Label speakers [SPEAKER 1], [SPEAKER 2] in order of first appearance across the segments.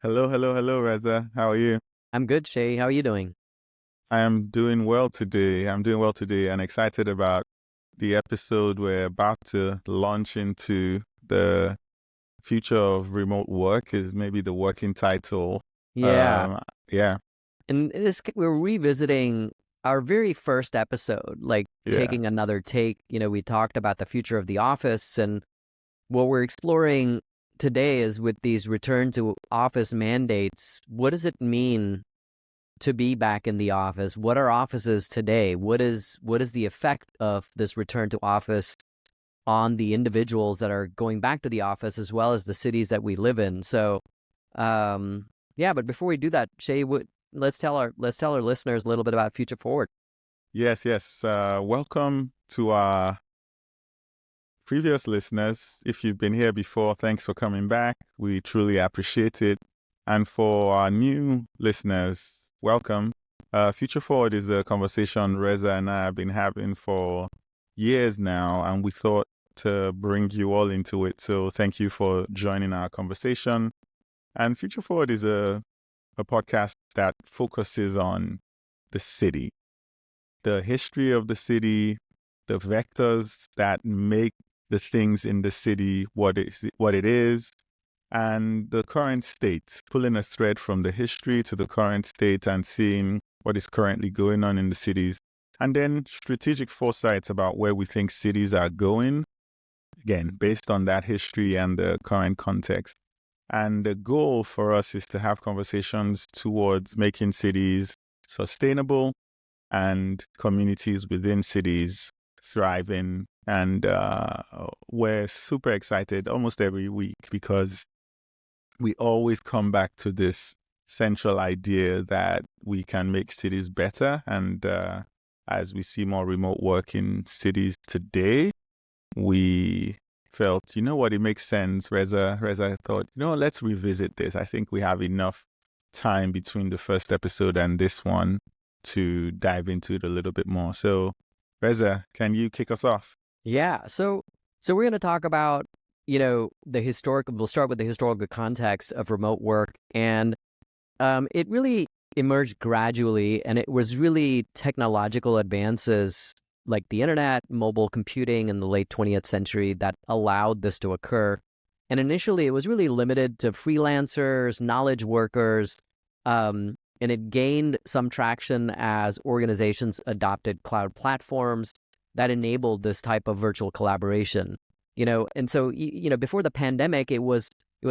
[SPEAKER 1] Hello, hello, hello, Reza. How are you?
[SPEAKER 2] I'm good, Shay. How are you doing?
[SPEAKER 1] I am doing well today. I'm doing well today and excited about the episode we're about to launch into. The future of remote work is maybe the working title.
[SPEAKER 2] Yeah.
[SPEAKER 1] Um, yeah,
[SPEAKER 2] And we're revisiting our very first episode, like
[SPEAKER 1] yeah,
[SPEAKER 2] taking another take. We talked about the future of the office, and what we're exploring today is with these return to office mandates, what does it mean to be back in the office? What are offices today? What is the effect of this return to office on the individuals that are going back to the office as well as the cities that we live in? So Um, yeah, but before we do that, Shay, let's tell our listeners a little bit about Future Forward.
[SPEAKER 1] yes, yes. Welcome to our previous listeners. If you've been here before, thanks for coming back. We truly appreciate it. And for our new listeners, welcome. Future Forward is a conversation Reza and I have been having for years now, and we thought to bring you all into it. So thank you for joining our conversation. And Future Forward is a podcast that focuses on the city, the history of the city, the vectors that make the things in the city what it is, and the current state, pulling a thread from the history to the current state and seeing what is currently going on in the cities, and then strategic foresights about where we think cities are going, again, based on that history and the current context. And the goal for us is to have conversations towards making cities sustainable and communities within cities thriving. And we're super excited almost every week because we always come back to this central idea that we can make cities better. And as we see more remote work in cities today, we felt, you know what, it makes sense. Reza thought, let's revisit this. I think we have enough time between the first episode and this one to dive into it a little bit more. So, Reza, can you kick us off?
[SPEAKER 2] Yeah, so we're going to talk about, the historical. We'll start with the historical context of remote work, and it really emerged gradually, and it was really technological advances like the internet, mobile computing in the late 20th century that allowed this to occur. And initially, it was really limited to freelancers, knowledge workers, and it gained some traction as organizations adopted cloud platforms that enabled this type of virtual collaboration. And so before the pandemic, it was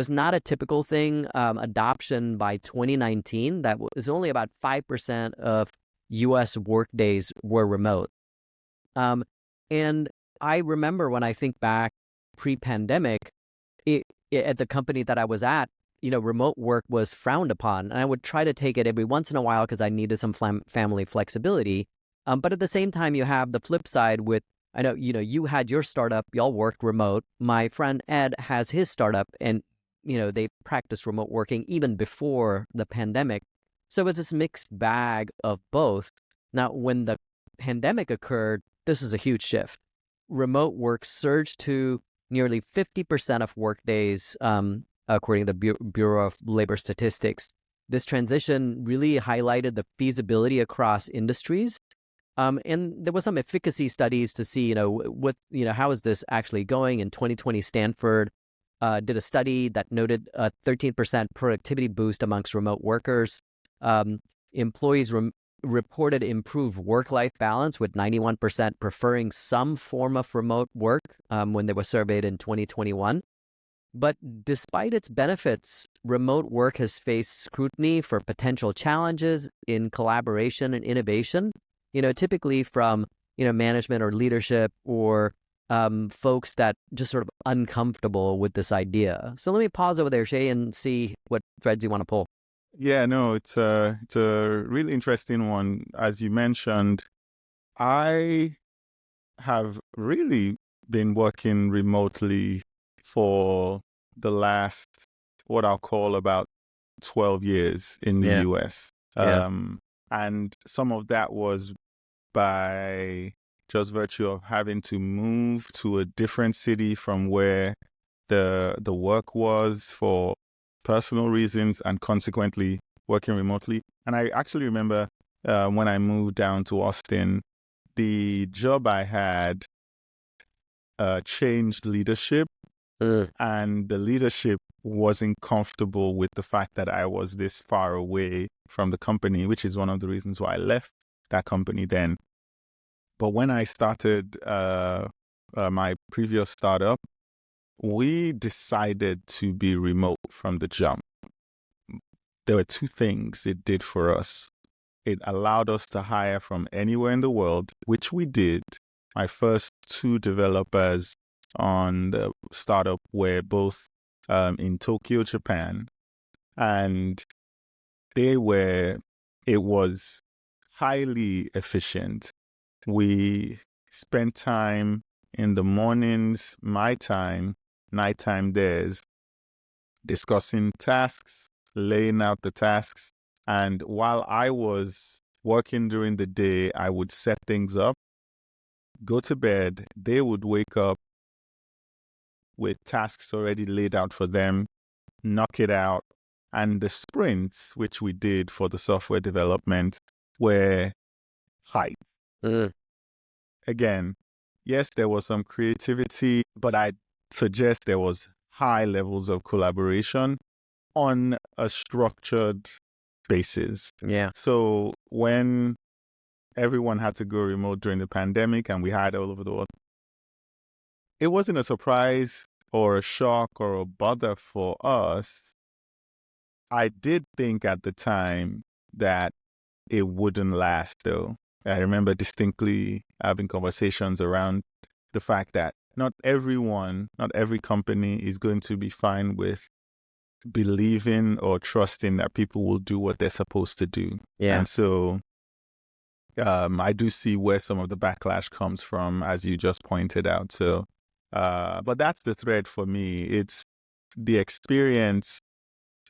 [SPEAKER 2] not a typical thing. Adoption by 2019, that was only about 5% of U.S. workdays were remote. Um, and I remember when I think back pre-pandemic, at the company that I was at, remote work was frowned upon, and I would try to take it every once in a while because I needed some family flexibility. But at the same time, you have the flip side with, I know, you had your startup, y'all worked remote. My friend Ed has his startup, and, they practiced remote working even before the pandemic. So it's this mixed bag of both. Now, when the pandemic occurred, this is a huge shift. Remote work surged to nearly 50% of workdays, according to the Bureau of Labor Statistics. This transition really highlighted the feasibility across industries. And there was some efficacy studies to see, how is this actually going? In 2020, Stanford did a study that noted a 13% productivity boost amongst remote workers. Um, Employees reported improved work-life balance, with 91% preferring some form of remote work when they were surveyed in 2021. But despite its benefits, remote work has faced scrutiny for potential challenges in collaboration and innovation, typically from, management or leadership or folks that just sort of uncomfortable with this idea. So let me pause over there, Shay, and see what threads you want to pull.
[SPEAKER 1] Yeah, no, it's a really interesting one. As you mentioned, I have really been working remotely for the last, what I'll call about 12 years in the
[SPEAKER 2] Yeah,
[SPEAKER 1] US.
[SPEAKER 2] yeah.
[SPEAKER 1] And some of that was by just virtue of having to move to a different city from where the work was for personal reasons and consequently working remotely. And I actually remember when I moved down to Austin, the job I had changed leadership, and the leadership wasn't comfortable with the fact that I was this far away from the company, which is one of the reasons why I left that company then. But when I started my previous startup, we decided to be remote from the jump. There were two things it did for us. It allowed us to hire from anywhere in the world, which we did. My first two developers on the startup were both in Tokyo, Japan, and it was highly efficient. We spent time in the mornings, my time, nighttime theirs, discussing tasks, laying out the tasks. And while I was working during the day, I would set things up, go to bed. They would wake up with tasks already laid out for them, knock it out. And the sprints, which we did for the software development, were height. Again, yes, there was some creativity, but I suggest there was high levels of collaboration on a structured basis.
[SPEAKER 2] Yeah.
[SPEAKER 1] So when everyone had to go remote during the pandemic and we had all over the world, it wasn't a surprise or a shock or a bother for us. I did think at the time that it wouldn't last, though. I remember distinctly having conversations around the fact that not every company is going to be fine with believing or trusting that people will do what they're supposed to do.
[SPEAKER 2] Yeah.
[SPEAKER 1] And so I do see where some of the backlash comes from, as you just pointed out. So, but that's the thread for me. It's the experience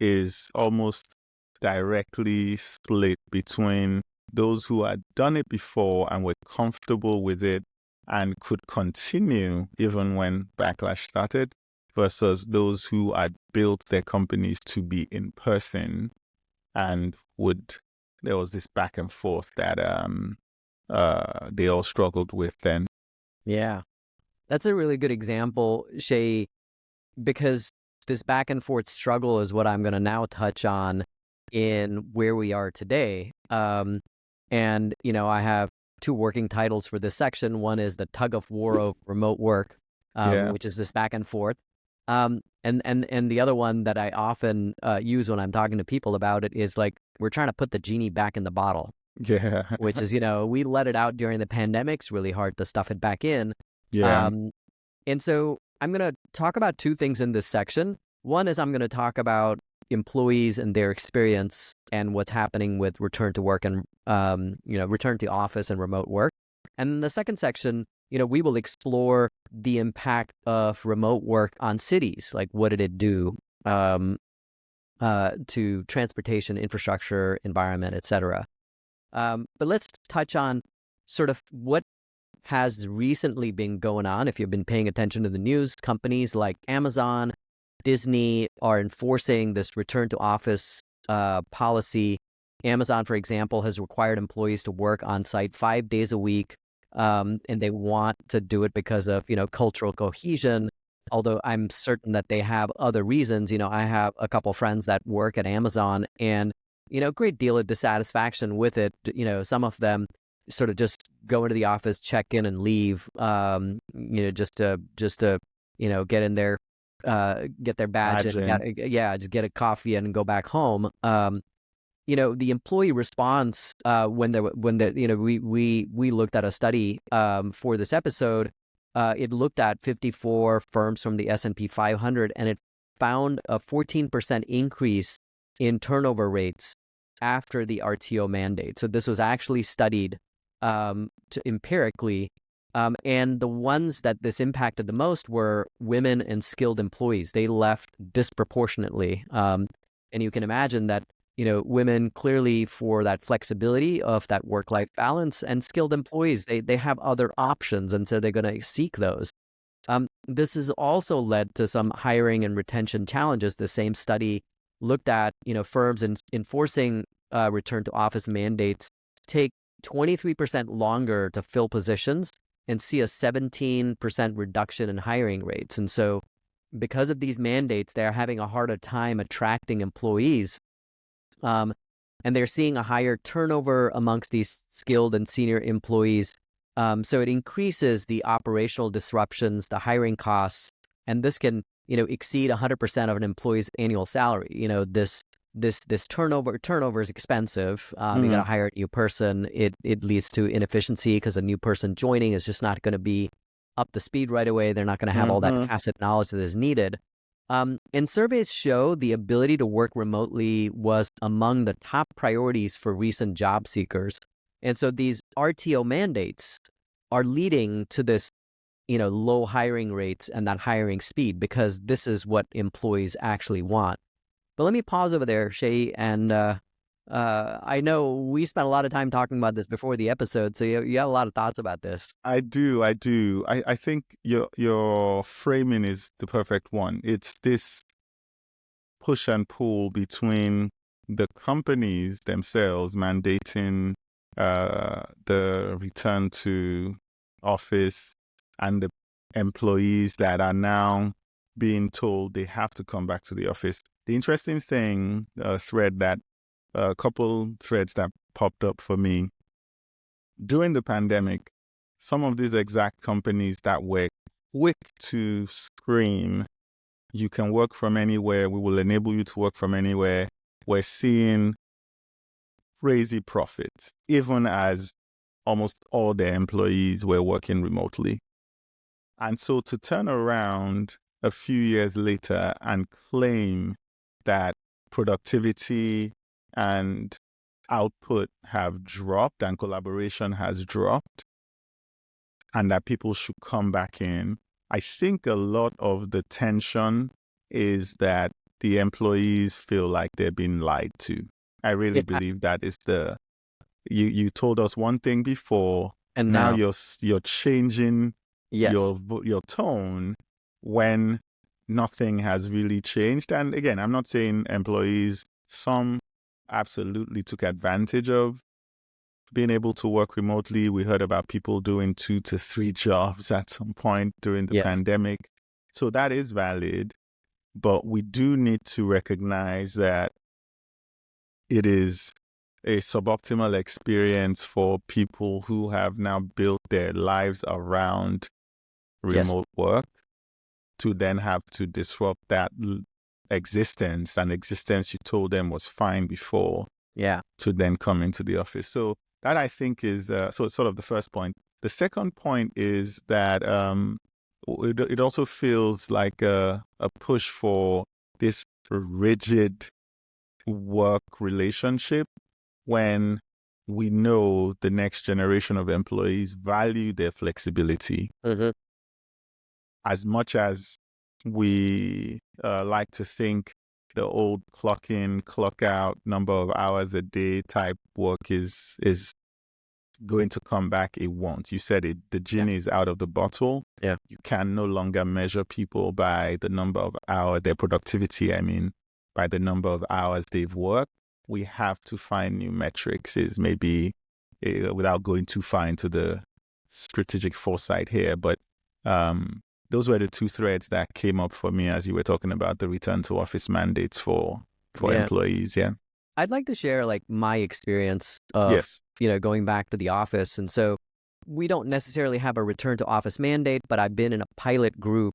[SPEAKER 1] is almost directly split between those who had done it before and were comfortable with it and could continue even when backlash started, versus those who had built their companies to be in person and there was this back and forth that they all struggled with then.
[SPEAKER 2] Yeah. That's a really good example, Shay, because this back and forth struggle is what I'm going to now touch on in where we are today. And, I have two working titles for this section. One is the tug of war of remote work, which is this back and forth. And the other one that I often use when I'm talking to people about it is like, we're trying to put the genie back in the bottle.
[SPEAKER 1] Yeah.
[SPEAKER 2] Which is, we let it out during the pandemic. It's really hard to stuff it back in.
[SPEAKER 1] Yeah.
[SPEAKER 2] And so I'm going to talk about two things in this section. One is I'm going to talk about employees and their experience and what's happening with return to work and, return to office and remote work. And in the second section, we will explore the impact of remote work on cities. Like, what did it do to transportation, infrastructure, environment, et cetera. But let's touch on sort of what has recently been going on. If you've been paying attention to the news, companies like Amazon, Disney are enforcing this return to office policy. Amazon, for example, has required employees to work on site 5 days a week, and they want to do it because of cultural cohesion. Although I'm certain that they have other reasons. I have a couple friends that work at Amazon, and great deal of dissatisfaction with it. Some of them sort of just go into the office, check in, and leave. Just to get in there, get their badge, and just get a coffee and go back home. The employee response when we looked at a study for this episode. It looked at 54 firms from the S&P 500, and it found a 14% increase in turnover rates after the RTO mandate. So this was actually studied empirically, and the ones that this impacted the most were women and skilled employees. They left disproportionately, and you can imagine that women clearly for that flexibility of that work-life balance, and skilled employees, they have other options, and so they're going to seek those. This has also led to some hiring and retention challenges. The same study looked at, firms enforcing return to office mandates take 23% longer to fill positions and see a 17% reduction in hiring rates. And so because of these mandates, they're having a harder time attracting employees. And they're seeing a higher turnover amongst these skilled and senior employees. So it increases the operational disruptions, the hiring costs, and this can, exceed 100% of an employee's annual salary. This turnover is expensive. You got to hire a new person. It leads to inefficiency because a new person joining is just not going to be up to speed right away. They're not going to have all that tacit knowledge that is needed. And surveys show the ability to work remotely was among the top priorities for recent job seekers. And so these RTO mandates are leading to this, low hiring rates and that hiring speed, because this is what employees actually want. But let me pause over there, Seyi, and I know we spent a lot of time talking about this before the episode, so you have a lot of thoughts about this.
[SPEAKER 1] I do. I think your framing is the perfect one. It's this push and pull between the companies themselves mandating the return to office and the employees that are now being told they have to come back to the office. The interesting thing, a couple threads that popped up for me during the pandemic, some of these exact companies that were quick to scream, you can work from anywhere, we will enable you to work from anywhere, we're seeing crazy profits, even as almost all their employees were working remotely. And so to turn around a few years later and claim that productivity and output have dropped and collaboration has dropped and that people should come back in, I think a lot of the tension is that the employees feel like they're being lied to. I really believe that is you told us one thing before, and now you're changing your tone when nothing has really changed. And again, I'm not saying employees, some absolutely took advantage of being able to work remotely. We heard about people doing 2 to 3 jobs at some point during the pandemic. So that is valid, but we do need to recognize that it is a suboptimal experience for people who have now built their lives around remote work to then have to disrupt that existence, an existence you told them was fine before, to then come into the office. So that, I think, is so sort of the first point. The second point is that it also feels like a push for this rigid work relationship when we know the next generation of employees value their flexibility. As much as we like to think the old clock in, clock out, number of hours a day type work is going to come back, it won't. You said it, the genie is out of the bottle. You can no longer measure people by the number of hours, their productivity, by the number of hours they've worked. We have to find new metrics, is maybe without going too far into the strategic foresight here, but those were the two threads that came up for me as you were talking about the return to office mandates for employees.
[SPEAKER 2] I'd like to share my experience of going back to the office. And so we don't necessarily have a return to office mandate, but I've been in a pilot group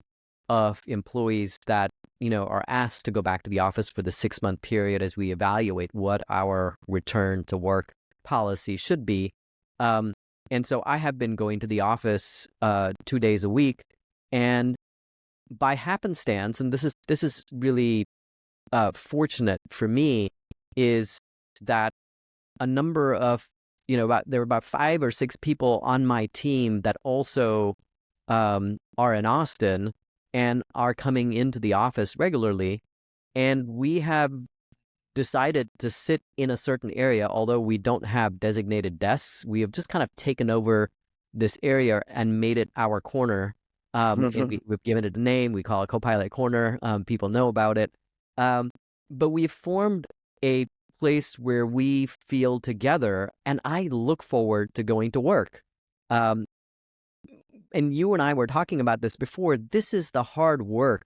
[SPEAKER 2] of employees that are asked to go back to the office for the 6-month period as we evaluate what our return to work policy should be. And so I have been going to the office 2 days a week. And by happenstance, and this is really fortunate for me, is that a number of there were about 5 or 6 people on my team that also are in Austin and are coming into the office regularly, and we have decided to sit in a certain area. Although we don't have designated desks, we have just kind of taken over this area and made it our corner. And we've given it a name. We call it Copilot Corner. People know about it. but we've formed a place where we feel together, and I look forward to going to work. Um, and you and I were talking about this before. This is the hard work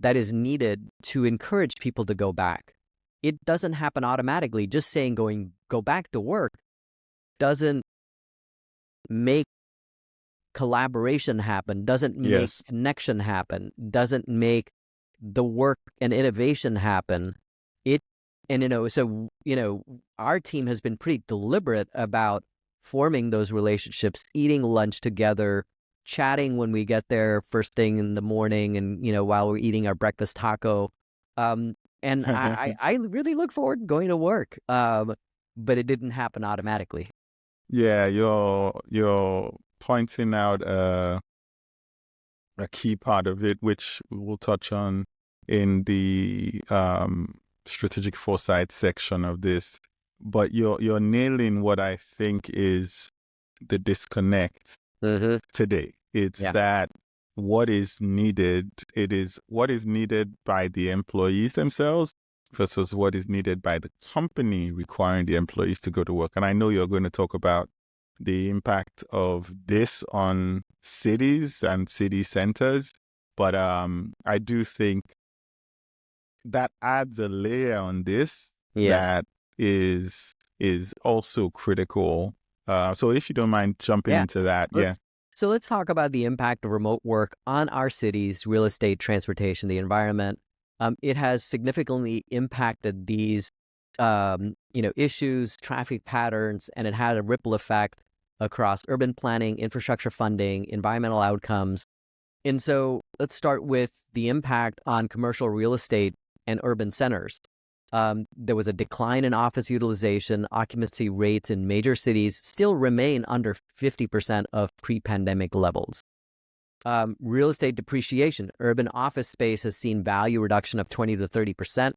[SPEAKER 2] that is needed to encourage people to go back. It doesn't happen automatically. Just saying go back to work doesn't make collaboration happen, doesn't make
[SPEAKER 1] Yes.
[SPEAKER 2] connection happen, doesn't make the work and innovation happen. It and our team has been pretty deliberate about forming those relationships, eating lunch together, chatting when we get there first thing in the morning, and while we're eating our breakfast taco. And I really look forward to going to work. But it didn't happen automatically.
[SPEAKER 1] Yeah, you're pointing out a key part of it, which we'll touch on in the strategic foresight section of this. But you're nailing what I think is the disconnect
[SPEAKER 2] Mm-hmm.
[SPEAKER 1] today. It's
[SPEAKER 2] Yeah.
[SPEAKER 1] that what is needed, it is what is needed by the employees themselves versus what is needed by the company requiring the employees to go to work. And I know you're going to talk about the impact of this on cities and city centers, but I do think that adds a layer on this
[SPEAKER 2] Yes.
[SPEAKER 1] that is also critical. So if you don't mind jumping
[SPEAKER 2] Yeah.
[SPEAKER 1] into that, yeah.
[SPEAKER 2] Let's talk about the impact of remote work on our cities, real estate, transportation, the environment. It has significantly impacted these, issues, traffic patterns, and it had a ripple effect across urban planning, infrastructure funding, environmental outcomes. And so let's start with the impact on commercial real estate and urban centers. There was a decline in office utilization. Occupancy rates in major cities still remain under 50% of pre-pandemic levels. Real estate depreciation. Urban office space has seen value reduction of 20 to 30%.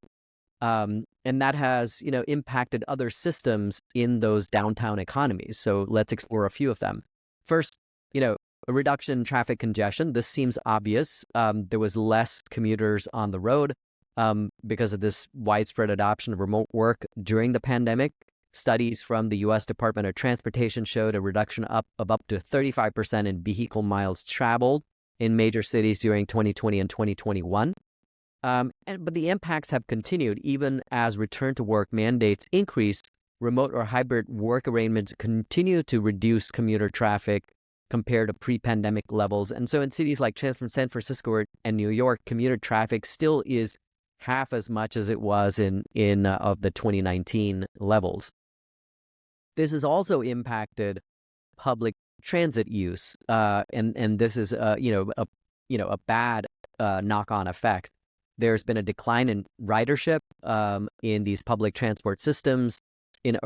[SPEAKER 2] And that has, impacted other systems in those downtown economies. So let's explore a few of them. First, a reduction in traffic congestion. This seems obvious. There was less commuters on the road because of this widespread adoption of remote work during the pandemic. Studies from the U.S. Department of Transportation showed a reduction of up to 35% in vehicle miles traveled in major cities during 2020 and 2021. But the impacts have continued even as return to work mandates increase. Remote or hybrid work arrangements continue to reduce commuter traffic compared to pre-pandemic levels. And so in cities like San Francisco and New York, commuter traffic still is half as much as it was in of the 2019 levels. This has also impacted public transit use, and this is a bad knock-on effect. There's been a decline in ridership in these public transport systems. In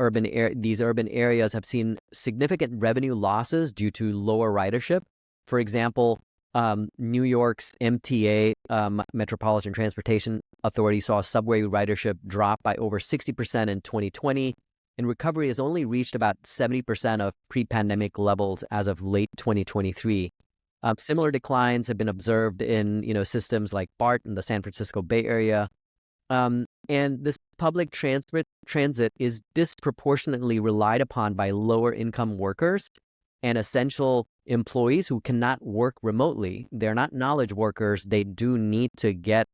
[SPEAKER 2] these urban areas have seen significant revenue losses due to lower ridership. For example, New York's MTA, Metropolitan Transportation Authority, saw subway ridership drop by over 60% in 2020, and recovery has only reached about 70% of pre-pandemic levels as of late 2023. Similar declines have been observed in systems like BART in the San Francisco Bay Area. And this public transit is disproportionately relied upon by lower income workers and essential employees who cannot work remotely. They're not knowledge workers. They do need to get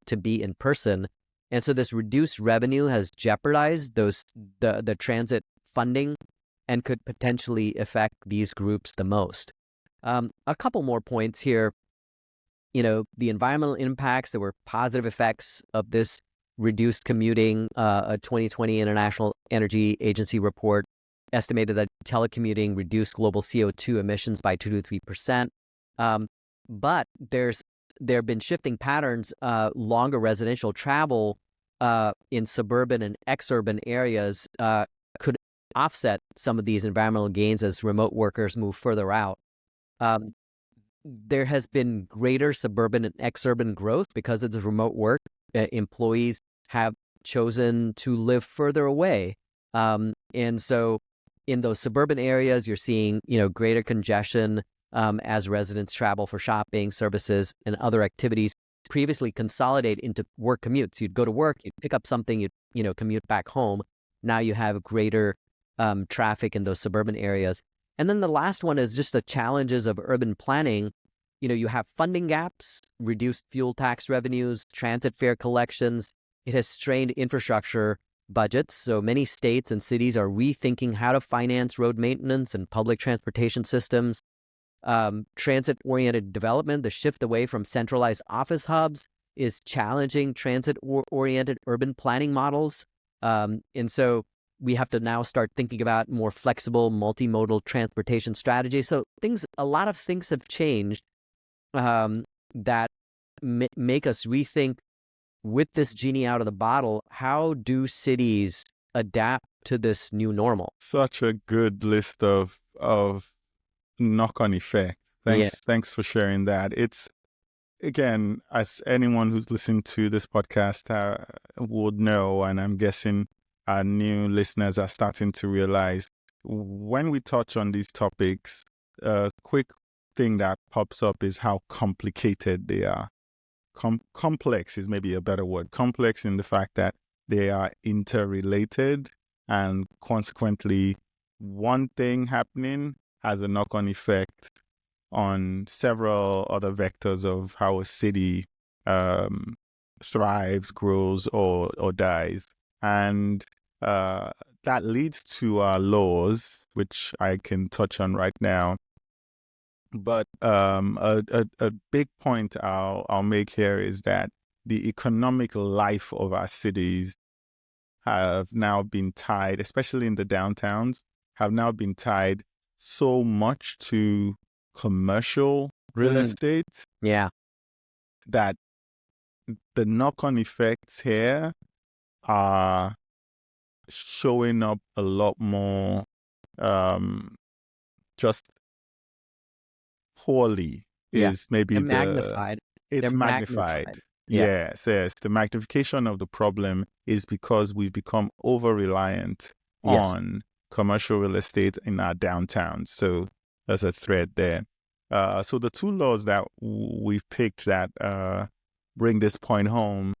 [SPEAKER 2] to be in person. And so this reduced revenue has jeopardized the transit funding and could potentially affect these groups the most. A couple more points here. The environmental impacts, there were positive effects of this reduced commuting. A 2020 International Energy Agency report estimated that telecommuting reduced global CO2 emissions by 2 to 3%. But there have been shifting patterns. Longer residential travel in suburban and exurban areas could offset some of these environmental gains as remote workers move further out. There has been greater suburban and exurban growth because of the remote work. Employees have chosen to live further away. And so in those suburban areas, you're seeing, greater congestion as residents travel for shopping, services, and other activities. previously consolidate into work commutes. You'd go to work, you'd pick up something, you'd commute back home. Now you have greater traffic in those suburban areas. And then the last one is just the challenges of urban planning. You have funding gaps, reduced fuel tax revenues, transit fare collections. It has strained infrastructure budgets. So many states and cities are rethinking how to finance road maintenance and public transportation systems. Transit-oriented development, the shift away from centralized office hubs, is challenging transit-oriented urban planning models. And so we have to now start thinking about more flexible multimodal transportation strategies. So a lot of things have changed that make us rethink, with this genie out of the bottle, how do cities adapt to this new normal?
[SPEAKER 1] Such a good list of knock-on effects.
[SPEAKER 2] Yeah.
[SPEAKER 1] Thanks for sharing that. It's, again, as anyone who's listened to this podcast would know, and I'm guessing our new listeners are starting to realize, when we touch on these topics, a quick thing that pops up is how complicated they are. Complex is maybe a better word. Complex in the fact that they are interrelated, and consequently, one thing happening has a knock-on effect on several other vectors of how a city thrives, grows, or dies. And that leads to our laws, which I can touch on right now. But a big point I'll make here is that the economic life of our cities have now been tied, especially in the downtowns, have now been tied so much to commercial real estate
[SPEAKER 2] Yeah.
[SPEAKER 1] that the knock-on effects here are showing up a lot more just poorly is maybe
[SPEAKER 2] They're magnified.
[SPEAKER 1] it's
[SPEAKER 2] They're
[SPEAKER 1] magnified.
[SPEAKER 2] Yeah.
[SPEAKER 1] Yes. The magnification of the problem is because we've become over-reliant
[SPEAKER 2] Yes.
[SPEAKER 1] on commercial real estate in our downtowns. So there's a thread there. So the two laws that we've picked that bring this point home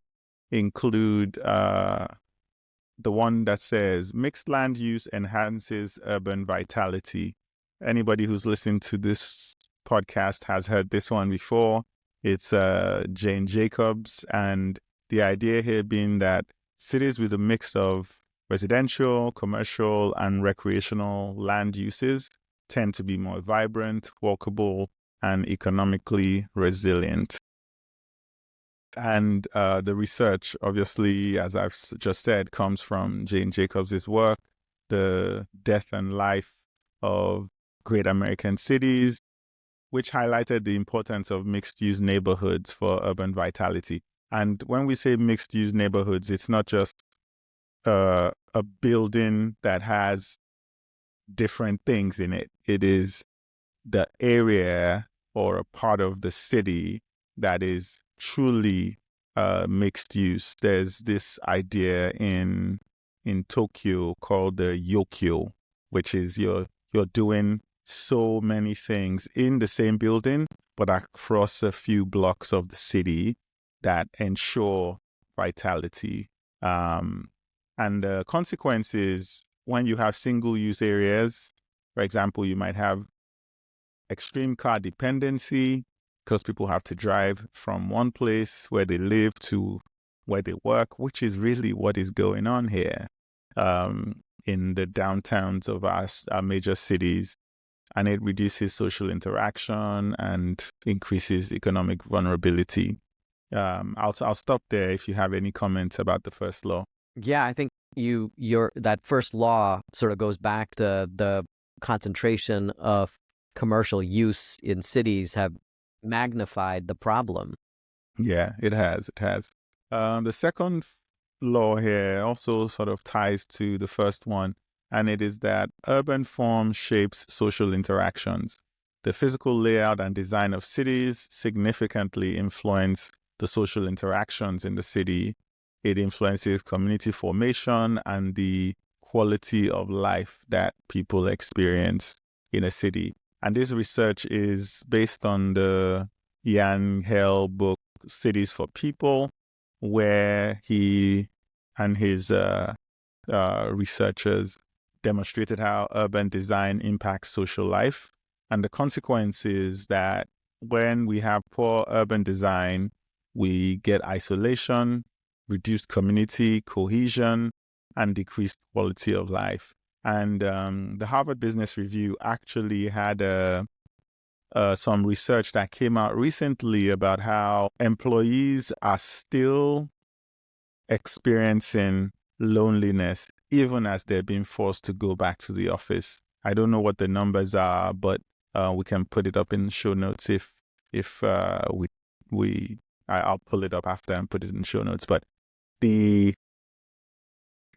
[SPEAKER 1] include the one that says mixed land use enhances urban vitality. Anybody who's listened to this podcast has heard this one before. It's Jane Jacobs, and the idea here being that cities with a mix of residential, commercial, and recreational land uses tend to be more vibrant, walkable, and economically resilient. And the research, obviously, as I've just said, comes from Jane Jacobs' work, The Death and Life of Great American Cities, which highlighted the importance of mixed-use neighborhoods for urban vitality. And when we say mixed-use neighborhoods, it's not just a building that has different things in it. It is the area or a part of the city that is truly mixed use. There's this idea in Tokyo called the yokyo, which is you're doing so many things in the same building, but across a few blocks of the city that ensure vitality. And the consequences when you have single use areas, for example, you might have extreme car dependency because people have to drive from one place where they live to where they work, which is really what is going on here in the downtowns of our major cities. And it reduces social interaction and increases economic vulnerability. I'll stop there if you have any comments about the first law.
[SPEAKER 2] Yeah, I think your that first law sort of goes back to the concentration of commercial use in cities have magnified the problem.
[SPEAKER 1] Yeah, it has. The second law here also sort of ties to the first one, and it is that urban form shapes social interactions. The physical layout and design of cities significantly influence the social interactions in the city. It influences community formation and the quality of life that people experience in a city. And this research is based on the Jan Hale book, Cities for People, where he and his researchers demonstrated how urban design impacts social life. And the consequence is that when we have poor urban design, we get isolation, reduced community cohesion, and decreased quality of life. And the Harvard Business Review actually had some research that came out recently about how employees are still experiencing loneliness even as they're being forced to go back to the office. I don't know what the numbers are, but we can put it up in show notes if I'll pull it up after and put it in show notes. But the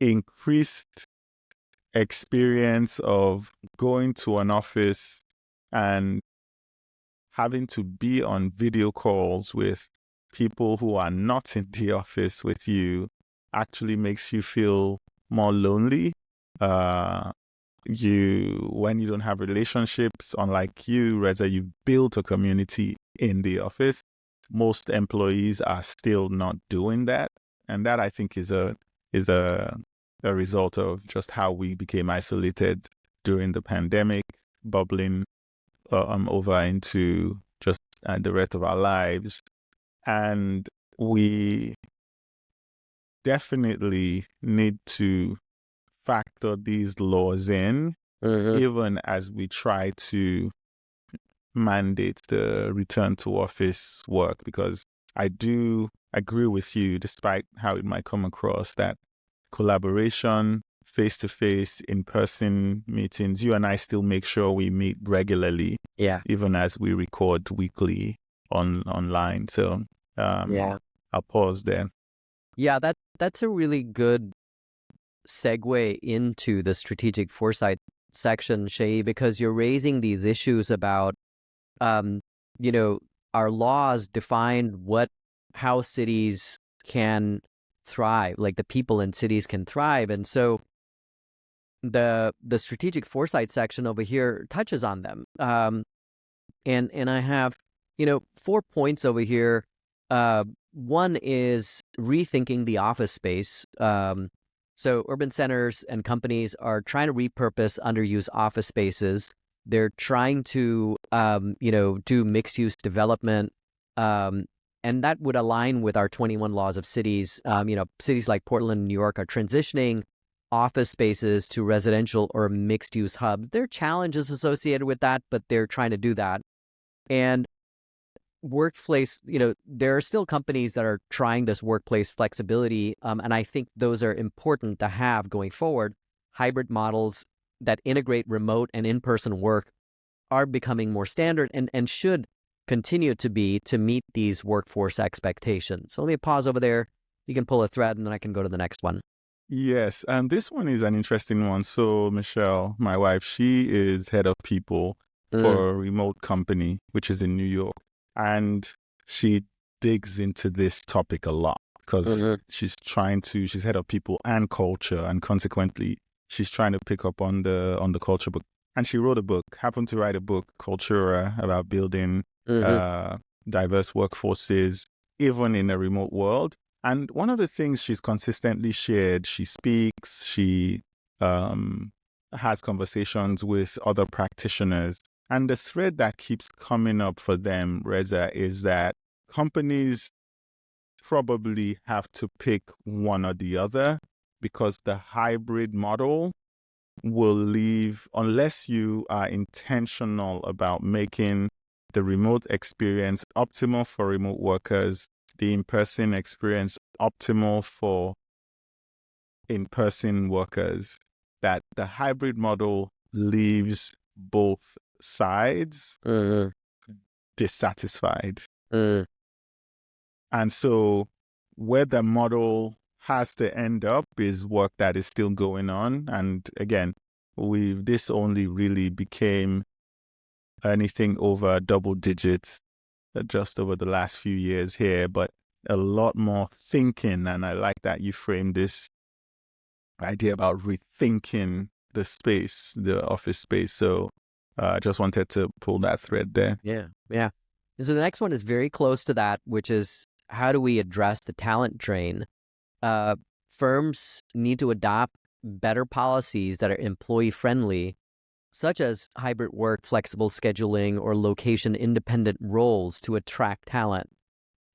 [SPEAKER 1] increased experience of going to an office and having to be on video calls with people who are not in the office with you actually makes you feel more lonely. When you don't have relationships, unlike you, Reza, you've built a community in the office. Most employees are still not doing that, and that I think is a result of just how we became isolated during the pandemic, bubbling over into just the rest of our lives. And we definitely need to factor these laws in, even as we try to mandate the return to office work, because I do agree with you, despite how it might come across, that collaboration, face-to-face, in-person meetings, you and I still make sure we meet regularly, even as we record weekly online. So I'll pause there.
[SPEAKER 2] Yeah, that's a really good segue into the strategic foresight section, Seyi, because you're raising these issues about, our laws define how cities can thrive, like the people in cities can thrive. And so the strategic foresight section over here touches on them. And I have, 4 points over here. One is rethinking the office space. So urban centers and companies are trying to repurpose underused office spaces. They're trying to, do mixed-use development, and that would align with our 21 laws of cities. Cities like Portland and New York are transitioning office spaces to residential or mixed-use hubs. There are challenges associated with that, but they're trying to do that. And workplace, there are still companies that are trying this workplace flexibility, and I think those are important to have going forward. Hybrid models that integrate remote and in-person work are becoming more standard and should continue to be to meet these workforce expectations. So let me pause over there. You can pull a thread and then I can go to the next one.
[SPEAKER 1] Yes, and this one is an interesting one. So Michelle, my wife, she is head of people for a remote company, which is in New York. And she digs into this topic a lot because she's head of people and culture, and consequently, she's trying to pick up on the culture book. And she happened to write a book, Cultura, about building diverse workforces, even in a remote world. And one of the things she's consistently shared, she speaks, she has conversations with other practitioners. And the thread that keeps coming up for them, Reza, is that companies probably have to pick one or the other, because the hybrid model will leave, unless you are intentional about making the remote experience optimal for remote workers, the in-person experience optimal for in-person workers, that the hybrid model leaves both sides dissatisfied. And so where the model has to end up is work that is still going on. And again, this only really became anything over double digits just over the last few years here, but a lot more thinking. And I like that you framed this idea about rethinking the space, the office space. So I just wanted to pull that thread there.
[SPEAKER 2] Yeah. And so the next one is very close to that, which is how do we address the talent drain? Uh, Firms need to adopt better policies that are employee friendly, such as hybrid work, flexible scheduling, or location independent roles to attract talent.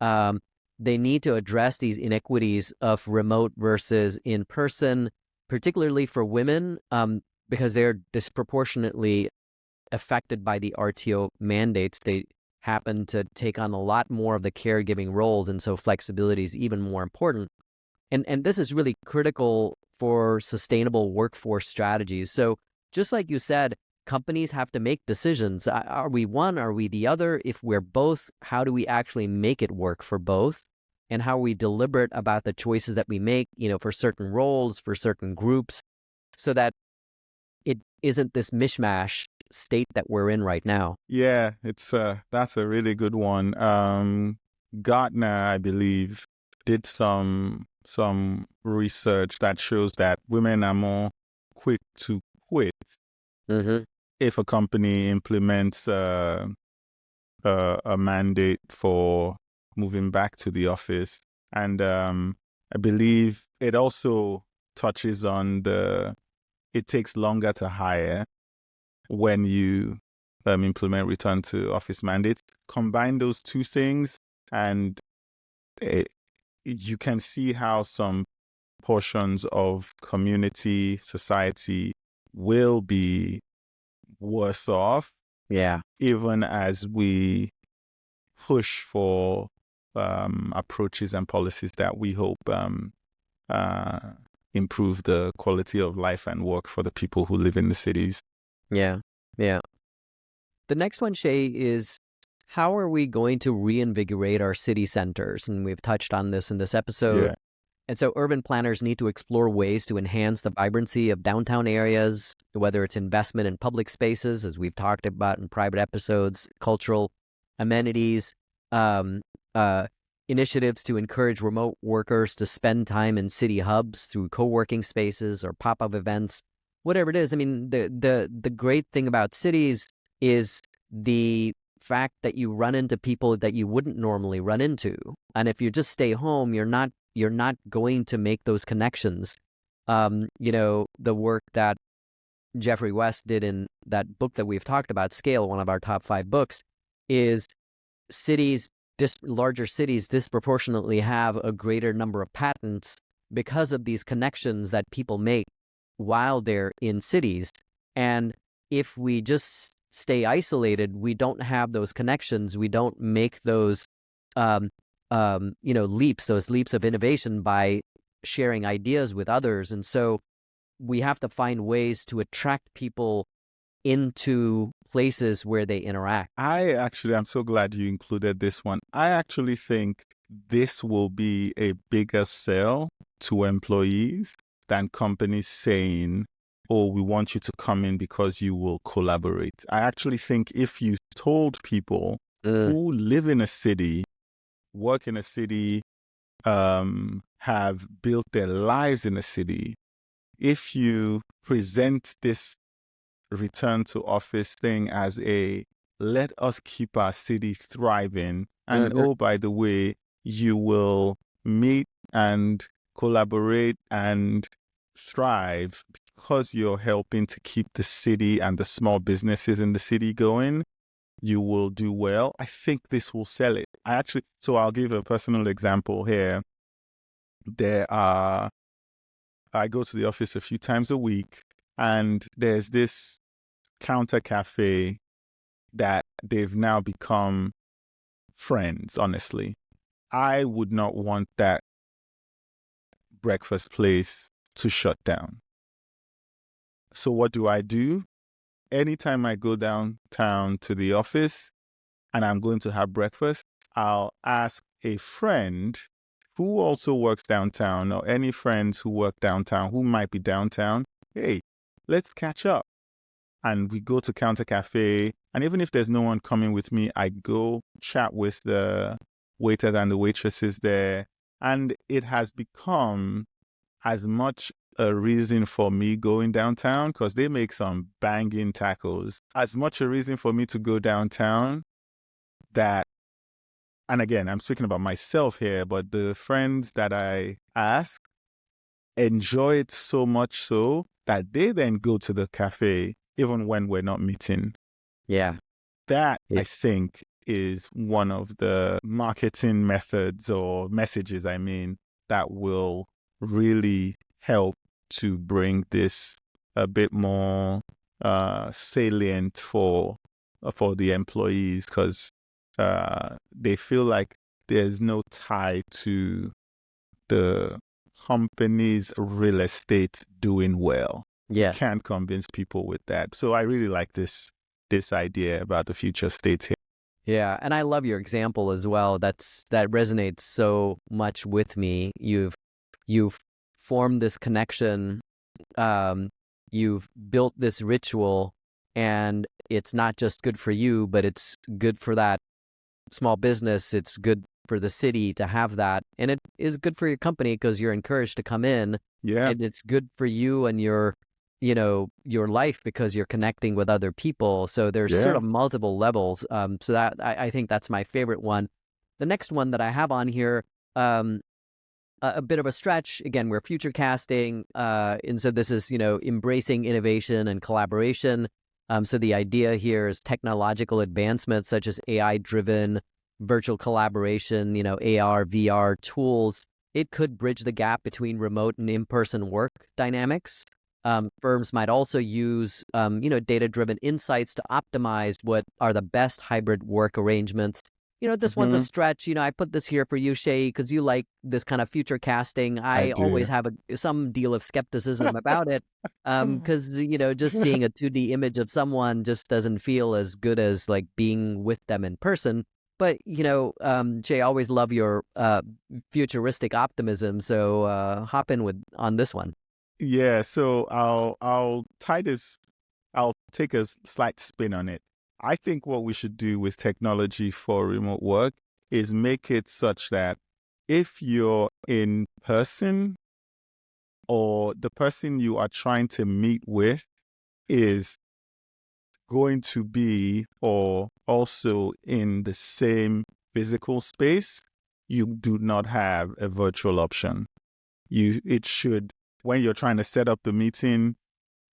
[SPEAKER 2] Um, they need to address these inequities of remote versus in person, particularly for women, because they're disproportionately affected by the RTO mandates. They happen to take on a lot more of the caregiving roles, and so flexibility is even more important. And this is really critical for sustainable workforce strategies. So just like you said, companies have to make decisions. Are we one? Are we the other? If we're both, how do we actually make it work for both? And how are we deliberate about the choices that we make, for certain roles, for certain groups, so that it isn't this mishmash state that we're in right now.
[SPEAKER 1] Yeah, it's that's a really good one. Gartner, I believe, did some research that shows that women are more quick to quit
[SPEAKER 2] Mm-hmm.
[SPEAKER 1] if a company implements a mandate for moving back to the office. And I believe it also touches on it takes longer to hire when you implement return to office mandates. Combine those two things, and you can see how some portions of community, society will be worse off,
[SPEAKER 2] Yeah.
[SPEAKER 1] even as we push for approaches and policies that we hope uh, improve the quality of life and work for the people who live in the cities.
[SPEAKER 2] Yeah. Yeah. The next one, Shay, is how are we going to reinvigorate our city centers? And we've touched on this in this episode.
[SPEAKER 1] Yeah.
[SPEAKER 2] And so urban planners need to explore ways to enhance the vibrancy of downtown areas, whether it's investment in public spaces, as we've talked about in private episodes, cultural amenities, um, initiatives to encourage remote workers to spend time in city hubs through co-working spaces or pop-up events, whatever it is. I mean, the great thing about cities is the fact that you run into people that you wouldn't normally run into. And if you just stay home, you're not going to make those connections. The work that Jeffrey West did in that book that we've talked about, Scale, one of our top 5 books, is larger cities disproportionately have a greater number of patents because of these connections that people make while they're in cities. And if we just stay isolated, we don't have those connections. We don't make those leaps of innovation by sharing ideas with others. And so we have to find ways to attract people into places where they interact.
[SPEAKER 1] I'm so glad you included this one. I actually think this will be a bigger sell to employees than companies saying, oh, we want you to come in because you will collaborate. I actually think if you told people who live in a city, work in a city, have built their lives in a city, if you present this return to office thing as a let us keep our city thriving, and oh, by the way, you will meet and collaborate and thrive because you're helping to keep the city and the small businesses in the city going, you will do well. I think this will sell it. So I'll give a personal example here. I go to the office a few times a week, and there's this counter cafe that they've now become friends, honestly. I would not want that breakfast place to shut down. So what do? Anytime I go downtown to the office and I'm going to have breakfast, I'll ask a friend who also works downtown, or any friends who work downtown who might be downtown, hey, let's catch up. And we go to Counter Cafe. And even if there's no one coming with me, I go chat with the waiters and the waitresses there. And it has become as much a reason for me going downtown, because they make some banging tacos, as much a reason for me to go downtown that and again, I'm speaking about myself here, but the friends that I ask enjoy it so much so that they then go to the cafe even when we're not meeting.
[SPEAKER 2] Yeah.
[SPEAKER 1] That,
[SPEAKER 2] Yeah.
[SPEAKER 1] I think, is one of the marketing methods or messages, I mean, that will really help to bring this a bit more salient for the employees, because they feel like there's no tie to the company's real estate doing well. You
[SPEAKER 2] Yeah.
[SPEAKER 1] can't convince people with that. So I really like this idea about the future state here.
[SPEAKER 2] Yeah, and I love your example as well. That resonates so much with me. You've formed this connection, um, you've built this ritual, and it's not just good for you, but it's good for that small business. It's good for the city to have that, and it is good for your company because you're encouraged to come in,
[SPEAKER 1] Yeah,
[SPEAKER 2] and it's good for you and your life because you're connecting with other people. So there's sort
[SPEAKER 1] yeah.
[SPEAKER 2] of multiple levels. So that I think that's my favorite one. The next one that I have on here, um, a bit of a stretch. Again, we're future casting, and so this is embracing innovation and collaboration. So the idea here is technological advancements such as AI-driven virtual collaboration, AR, VR tools. It could bridge the gap between remote and in-person work dynamics. Firms might also use, data-driven insights to optimize what are the best hybrid work arrangements. This one's a
[SPEAKER 1] Hmm.
[SPEAKER 2] stretch. I put this here for you, Shay, because you like this kind of future casting.
[SPEAKER 1] I
[SPEAKER 2] I
[SPEAKER 1] do.
[SPEAKER 2] always have some deal of skepticism about it, because just seeing a 2D image of someone just doesn't feel as good as like being with them in person. But Jay, I always love your futuristic optimism. So hop in with on this one.
[SPEAKER 1] Yeah, so I'll take a slight spin on it. I think what we should do with technology for remote work is make it such that if you're in person or the person you are trying to meet with is going to be or also in the same physical space, you do not have a virtual option. It should, when you're trying to set up the meeting,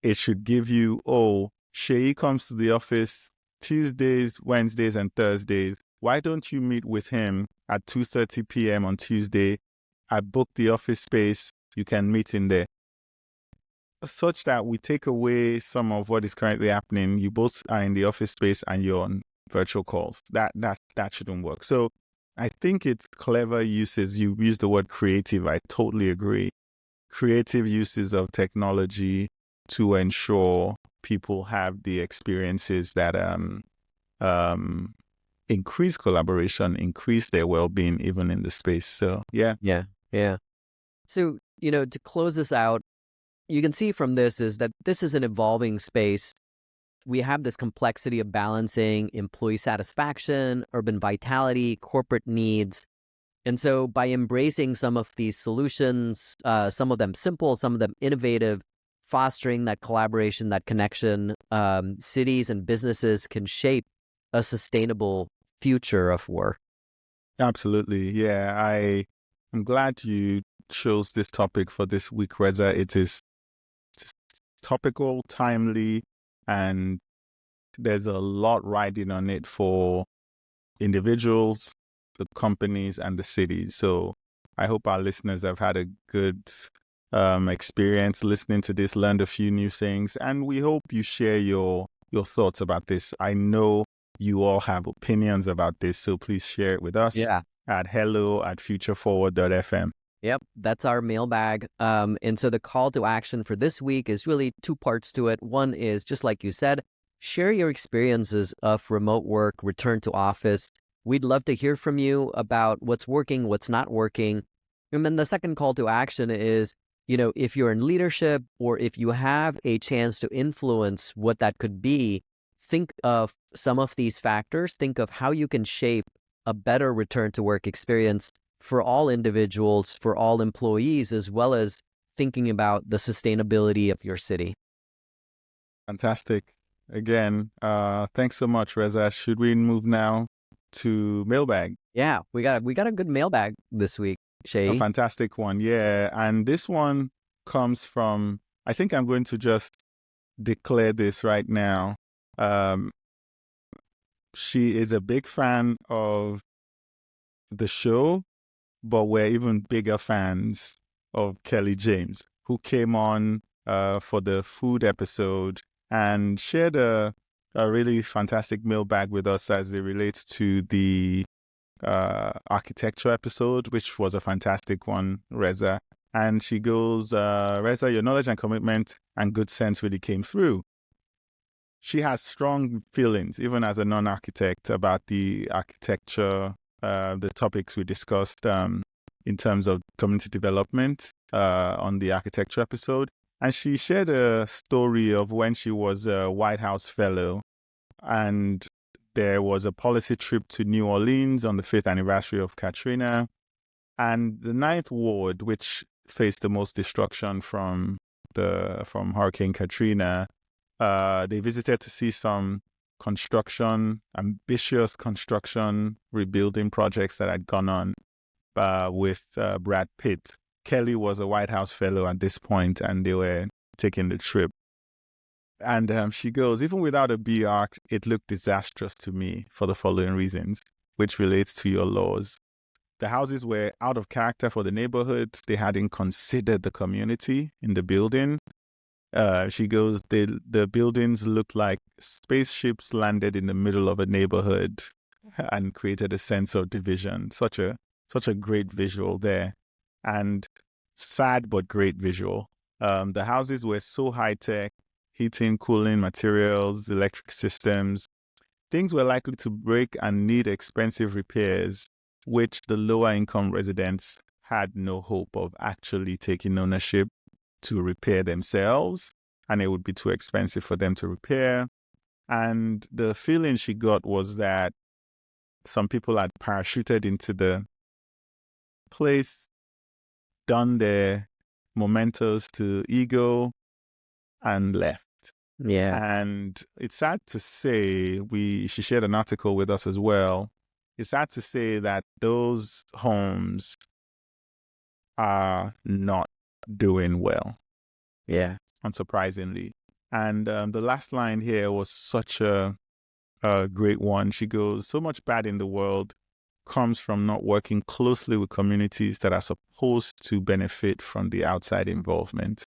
[SPEAKER 1] it should give you, oh, Shay comes to the office Tuesdays, Wednesdays, and Thursdays. Why don't you meet with him at 2:30 p.m. on Tuesday? I booked the office space. You can meet in there. Such that we take away some of what is currently happening. You both are in the office space and you're on virtual calls. That shouldn't work. So I think it's clever uses. You use the word creative. I totally agree. Creative uses of technology to ensure people have the experiences that um increase collaboration, increase their well-being even in the space. So yeah.
[SPEAKER 2] Yeah, yeah. So to close this out, you can see from this is that this is an evolving space. We have this complexity of balancing employee satisfaction, urban vitality, corporate needs. And so by embracing some of these solutions, some of them simple, some of them innovative, fostering that collaboration, that connection, cities and businesses can shape a sustainable future of work.
[SPEAKER 1] Absolutely. Yeah, I'm glad you chose this topic for this week, Reza. It is topical, timely, and there's a lot riding on it for individuals, the companies, and the cities. So I hope our listeners have had a good experience listening to this, learned a few new things, and we hope you share your thoughts about this. I know you all have opinions about this, so please share it with us
[SPEAKER 2] Yeah.
[SPEAKER 1] at hello@futureforward.fm.
[SPEAKER 2] Yep, that's our mailbag. And so the call to action for this week is really two parts to it. One is, just like you said, share your experiences of remote work, return to office. We'd love to hear from you about what's working, what's not working. And then the second call to action is, if you're in leadership or if you have a chance to influence what that could be, think of some of these factors. Think of how you can shape a better return to work experience for all individuals, for all employees, as well as thinking about the sustainability of your city.
[SPEAKER 1] Fantastic. Again, thanks so much, Reza. Should we move now to mailbag.
[SPEAKER 2] Yeah, we got a good mailbag this week,
[SPEAKER 1] A
[SPEAKER 2] Seyi.
[SPEAKER 1] fantastic one. Yeah. And this one comes from, I think I'm going to just declare this right now. Um, she is a big fan of the show, but we're even bigger fans of Kelly James, who came on for the food episode and shared a really fantastic mailbag with us as it relates to the architecture episode, which was a fantastic one, Reza. And she goes, Reza, your knowledge and commitment and good sense really came through. She has strong feelings, even as a non-architect, about the architecture, the topics we discussed in terms of community development on the architecture episode. And she shared a story of when she was a White House fellow and there was a policy trip to New Orleans on the 5th anniversary of Katrina. And the Ninth Ward, which faced the most destruction from Hurricane Katrina, they visited to see some ambitious construction rebuilding projects that had gone on with Brad Pitt. Kelly was a White House fellow at this point, and they were taking the trip. And she goes, even without a B arc, it looked disastrous to me for the following reasons, which relates to your laws. The houses were out of character for the neighborhood. They hadn't considered the community in the building. She goes, the buildings looked like spaceships landed in the middle of a neighborhood and created a sense of division. Such a great visual there. And sad but great visual. The houses were so high-tech, heating, cooling materials, electric systems. Things were likely to break and need expensive repairs, which the lower income residents had no hope of actually taking ownership to repair themselves, and it would be too expensive for them to repair. And the feeling she got was that some people had parachuted into the place, done their mementos to ego, and left.
[SPEAKER 2] Yeah.
[SPEAKER 1] And it's sad to say, she shared an article with us as well. It's sad to say that those homes are not doing well,
[SPEAKER 2] Yeah.
[SPEAKER 1] unsurprisingly. And the last line here was such a great one. She goes, so much bad in the world comes from not working closely with communities that are supposed to benefit from the outside involvement.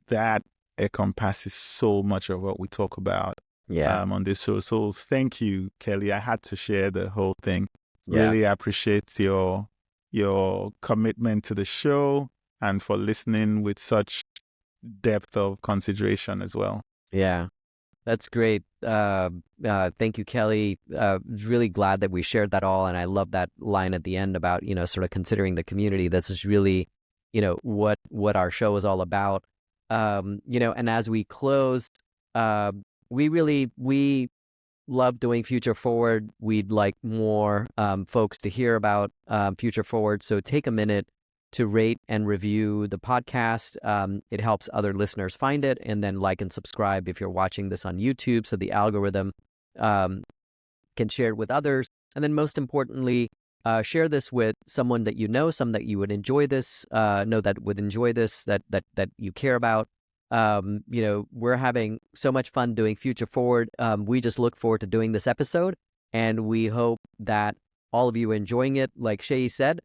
[SPEAKER 1] That encompasses so much of what we talk about
[SPEAKER 2] Yeah.
[SPEAKER 1] on this show. So thank you, Kelly. I had to share the whole thing.
[SPEAKER 2] Yeah.
[SPEAKER 1] Really appreciate your commitment to the show and for listening with such depth of consideration as well.
[SPEAKER 2] Yeah. That's great. Thank you, Kelly. Really glad that we shared that all. And I love that line at the end about, sort of considering the community. This is really, what our show is all about. And as we close, we love doing Future Forward. We'd like more folks to hear about Future Forward. So take a minute to rate and review the podcast. It helps other listeners find it. And then like and subscribe if you're watching this on YouTube, so the algorithm can share it with others. And then most importantly, share this with someone that you know, some that you would enjoy this, that would enjoy this, that you care about. We're having so much fun doing Future Forward. We just look forward to doing this episode, and we hope that all of you are enjoying it. Like Seyi said,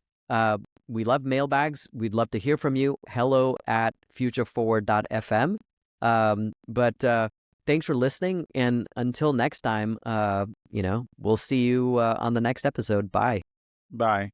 [SPEAKER 2] we love mailbags. We'd love to hear from you. hello@futureforward.fm. But thanks for listening. And until next time, we'll see you on the next episode. Bye.
[SPEAKER 1] Bye.